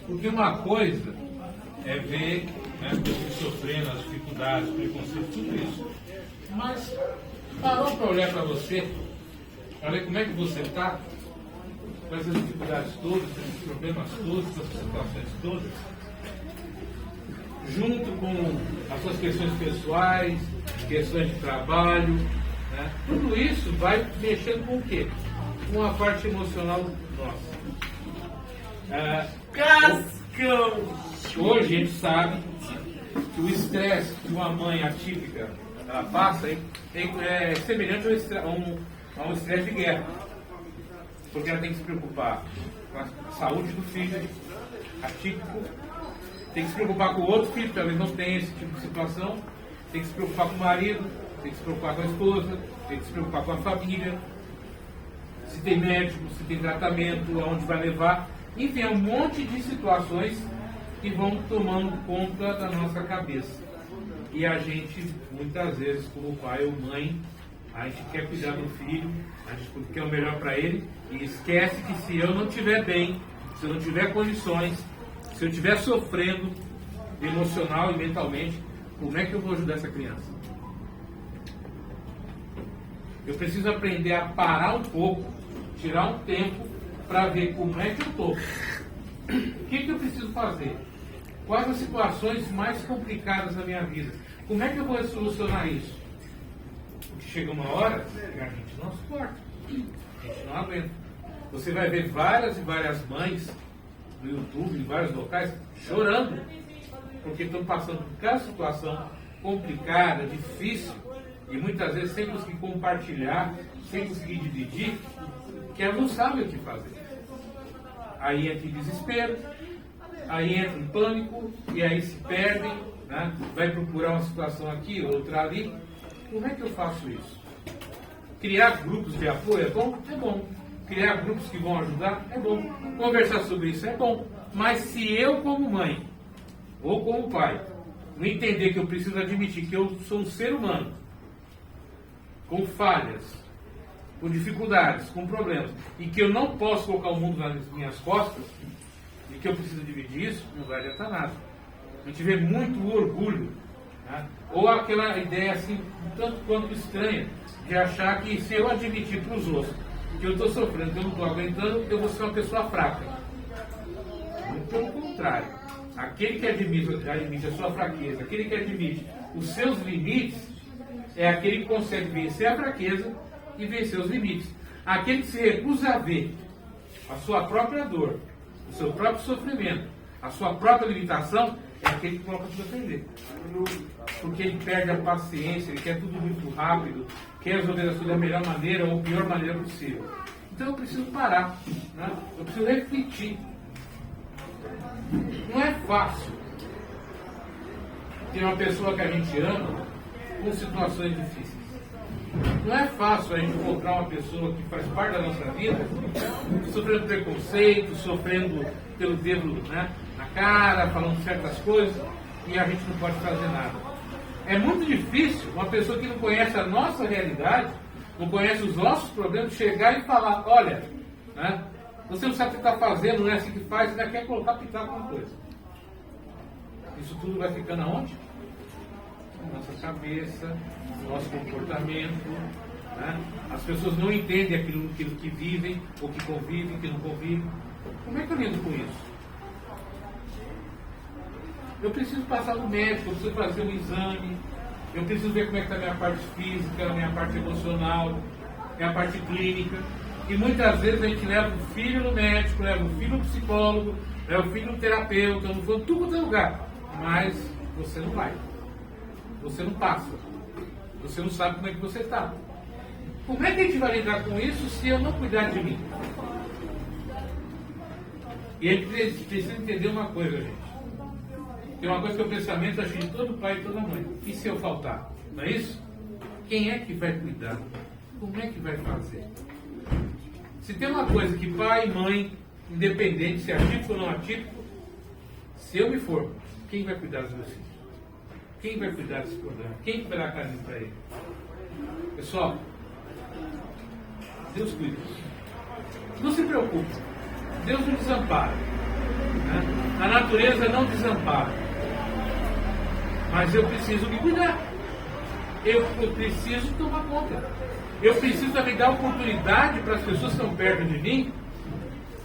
Porque uma coisa é ver, né, você sofrendo as dificuldades, preconceito, tudo isso. Mas parou para olhar para você, para ver como é que você está, com essas dificuldades todas, esses problemas todos, essas situações todas, junto com as suas questões pessoais, questões de trabalho, né? Tudo isso vai mexendo com o quê? Com a parte emocional nossa. Cascão! Hoje a gente sabe que o estresse que uma mãe atípica ela passa é semelhante a um estresse de guerra. Porque ela tem que se preocupar com a saúde do filho atípico, tem que se preocupar com o outro filho, que talvez não tenha esse tipo de situação, tem que se preocupar com o marido, tem que se preocupar com a esposa, tem que se preocupar com a família, se tem médico, se tem tratamento, aonde vai levar. Enfim, é um monte de situações que vão tomando conta da nossa cabeça. E a gente, muitas vezes, como pai ou mãe, a gente quer cuidar do filho, a gente quer o melhor para ele, e esquece que se eu não estiver bem, se eu não tiver condições, se eu estiver sofrendo emocional e mentalmente, como é que eu vou ajudar essa criança? Eu preciso aprender a parar um pouco, tirar um tempo para ver como é que eu estou. O que eu preciso fazer? Quais as situações mais complicadas da minha vida? Como é que eu vou solucionar isso? Porque chega uma hora que a gente não suporta, a gente não aguenta. Você vai ver várias e várias mães no YouTube, em vários locais, chorando, porque estão passando por cada situação complicada, difícil, e muitas vezes sem conseguir compartilhar, sem conseguir dividir, que elas não sabem o que fazer. Aí entra em desespero, aí entra em pânico, e aí se perdem, né? Vai procurar uma situação aqui, outra ali. Como é que eu faço isso? Criar grupos de apoio é bom? É bom. Criar grupos que vão ajudar? É bom. Conversar sobre isso é bom. Mas se eu, como mãe, ou como pai, não entender que eu preciso admitir que eu sou um ser humano, com falhas, com dificuldades, com problemas, e que eu não posso colocar o mundo nas minhas costas, e que eu preciso dividir isso, não vai adiantar nada. A gente vê muito orgulho, né? Ou aquela ideia assim, um tanto quanto estranha, de achar que se eu admitir para os outros que eu estou sofrendo, que eu não estou aguentando, eu vou ser uma pessoa fraca. Muito pelo contrário. Aquele que admite a sua fraqueza, aquele que admite os seus limites, é aquele que consegue vencer a fraqueza e vencer os limites. Aquele que se recusa a ver a sua própria dor, o seu próprio sofrimento, a sua própria limitação, é aquele que coloca se defender. Porque ele perde a paciência, ele quer tudo muito rápido, quer resolver as coisas da melhor maneira ou pior maneira possível. Então eu preciso parar, né? Eu preciso refletir. Não é fácil ter uma pessoa que a gente ama com situações difíceis. Não é fácil a gente encontrar uma pessoa que faz parte da nossa vida, sofrendo preconceito, sofrendo pelo dedo, né, na cara, falando certas coisas, e a gente não pode fazer nada. É muito difícil uma pessoa que não conhece a nossa realidade, não conhece os nossos problemas, chegar e falar, olha, né, você não sabe o que está fazendo, não é assim que faz, ainda quer colocar pitaco alguma coisa. Isso tudo vai ficando aonde? Na nossa cabeça, no nosso comportamento, né? As pessoas não entendem aquilo que vivem, ou que convivem, que não convivem. Como é que eu lido com isso? Eu preciso passar no médico, eu preciso fazer um exame, eu preciso ver como é que está a minha parte física, a minha parte emocional, a minha parte clínica. E muitas vezes a gente leva o filho no médico, leva o filho no psicólogo, leva o filho no terapeuta, no tudo quanto é lugar. Mas você não vai. Você não passa. Você não sabe como é que você está. Como é que a gente vai lidar com isso se eu não cuidar de mim? E a gente precisa entender uma coisa, gente. Tem uma coisa que é o pensamento, acho, de todo pai e toda mãe. E se eu faltar? Não é isso? Quem é que vai cuidar? Como é que vai fazer? Se tem uma coisa que pai e mãe, independente se é atípico ou não atípico, se eu me for, quem vai cuidar dos meus filhos? Quem vai cuidar desse problema? Quem vai dar carinho para ele? Pessoal, Deus cuida. Não se preocupe. Deus não desampara. Né? natureza não desampara. Mas eu preciso me cuidar. Eu preciso tomar conta. Eu preciso também dar oportunidade para as pessoas que estão perto de mim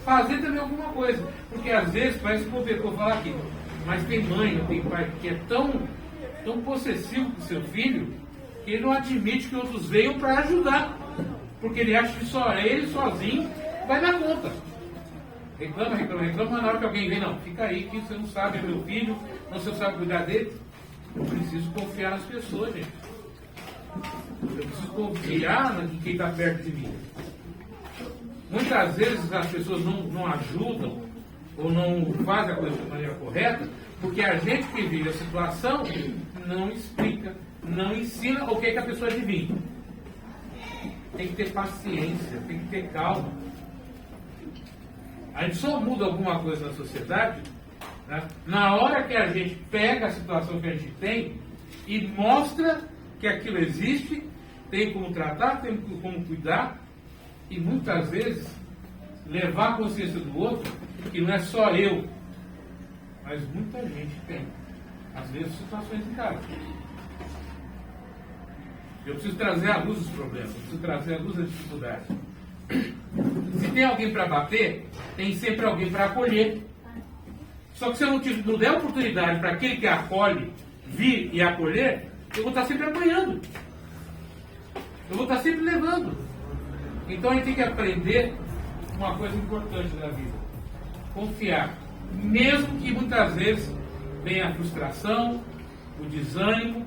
fazer também alguma coisa. Porque às vezes, parece que eu vou falar aqui, mas tem mãe, tem pai que é tão possessivo com seu filho que ele não admite que outros venham para ajudar. Porque ele acha que só ele sozinho vai dar conta. Reclama, mas na hora que alguém vem, não, fica aí que você não sabe, é meu filho, não você sabe cuidar dele. Eu preciso confiar nas pessoas, gente. Eu preciso confiar em quem está perto de mim. Muitas vezes as pessoas não ajudam ou não fazem a coisa de maneira correta porque a gente que vive a situação não explica, não ensina o que é que a pessoa adivinha. Tem que ter paciência, tem que ter calma. A gente só muda alguma coisa na sociedade, né, na hora que a gente pega a situação que a gente tem e mostra que aquilo existe, tem como tratar, tem como cuidar, e muitas vezes levar a consciência do outro, que não é só eu, mas muita gente tem, às vezes, situações em casa. Eu preciso trazer à luz os problemas, eu preciso trazer à luz as dificuldades. Se tem alguém para bater, tem sempre alguém para acolher. Só que se eu não der oportunidade para aquele que acolhe vir e acolher, eu vou estar sempre apanhando. Eu vou estar sempre levando. Então a gente tem que aprender uma coisa importante na vida: confiar. Mesmo que muitas vezes venha a frustração, o desânimo,